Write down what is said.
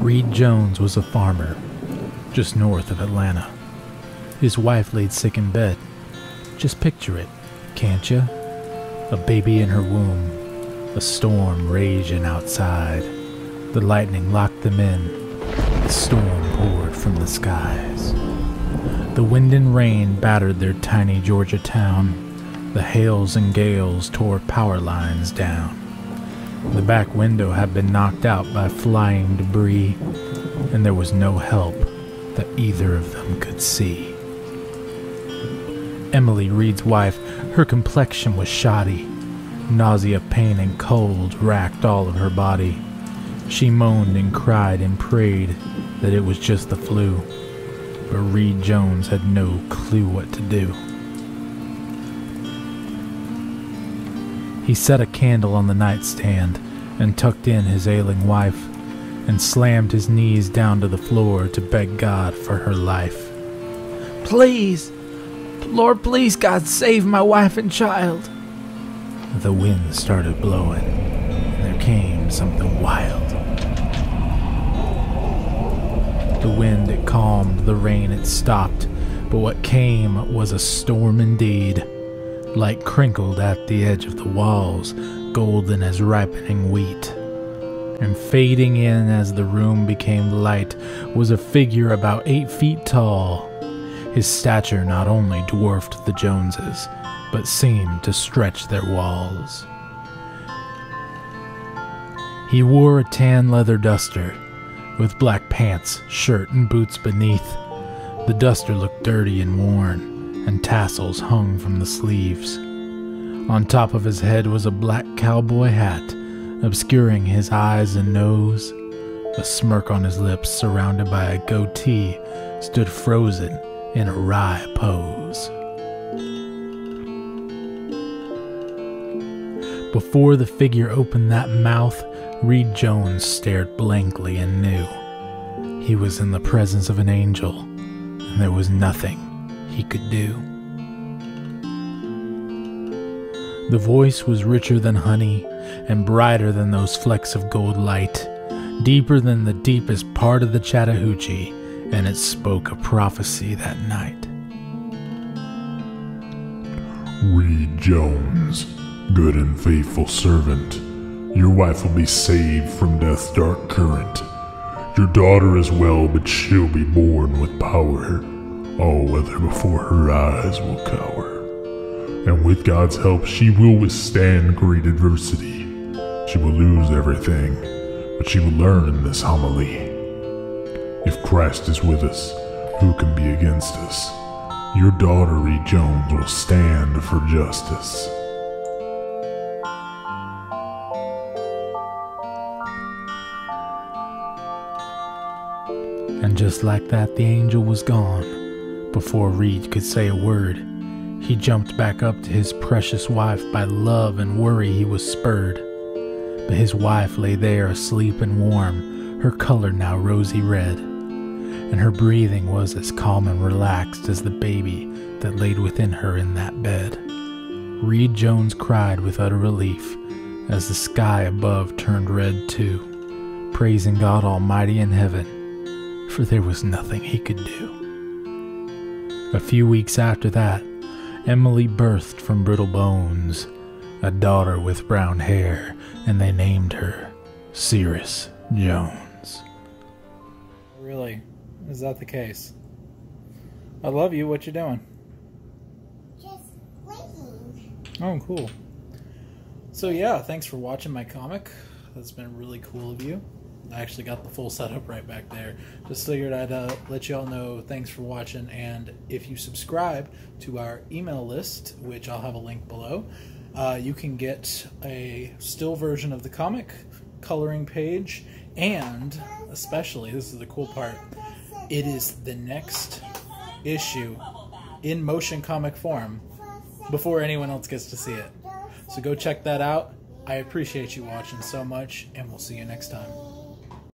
Reed Jones was a farmer, just north of Atlanta. His wife laid sick in bed. Just picture it, can't you? A baby in her womb, a storm raging outside. The lightning locked them in, the storm poured from the skies. The wind and rain battered their tiny Georgia town. The hails and gales tore power lines down. The back window had been knocked out by flying debris, and there was no help that either of them could see. Emily, Reed's wife, her complexion was shoddy. Nausea, pain, and cold racked all of her body. She moaned and cried and prayed that it was just the flu, but Reed Jones had no clue what to do. He set a candle on the nightstand and tucked in his ailing wife and slammed his knees down to the floor to beg God for her life. "Please, Lord, please, God, save my wife and child." The wind started blowing, and there came something wild. The wind, it calmed, the rain, it stopped, but what came was a storm indeed. Light crinkled at the edge of the walls, golden as ripening wheat. And fading in as the room became light was a figure about 8 feet tall. His stature not only dwarfed the Joneses, but seemed to stretch their walls. He wore a tan leather duster, with black pants, shirt, and boots beneath. The duster looked dirty and worn, and tassels hung from the sleeves. On top of his head was a black cowboy hat, obscuring his eyes and nose. A smirk on his lips, surrounded by a goatee, stood frozen in a wry pose. Before the figure opened that mouth, Reed Jones stared blankly and knew he was in the presence of an angel, and there was nothing he could do. The voice was richer than honey and brighter than those flecks of gold light, deeper than the deepest part of the Chattahoochee, and it spoke a prophecy that night. "Reed Jones, good and faithful servant, your wife will be saved from death's dark current. Your daughter as well, but she'll be born with power. All weather before her eyes will cower. And with God's help, she will withstand great adversity. She will lose everything, but she will learn this homily. If Christ is with us, who can be against us? Your daughter, Reed Jones, will stand for justice." And just like that, the angel was gone. Before Reed could say a word, he jumped back up to his precious wife. By love and worry he was spurred. But his wife lay there asleep and warm, her color now rosy red, and her breathing was as calm and relaxed as the baby that laid within her in that bed. Reed Jones cried with utter relief as the sky above turned red too, praising God Almighty in heaven, for there was nothing he could do. A few weeks after that, Emily birthed from brittle bones a daughter with brown hair, and they named her Cirrus Jones. Really? Is that the case? I love you. What you doing? Just waiting. Oh, cool. So yeah, thanks for watching my comic. That's been really cool of you. I actually got the full setup right back there. Just figured I'd let you all know thanks for watching, and if you subscribe to our email list, which I'll have a link below, you can get a still version of the comic, coloring page, and especially, this is the cool part, it is the next issue in motion comic form before anyone else gets to see it. So go check that out. I appreciate you watching so much, and we'll see you next time.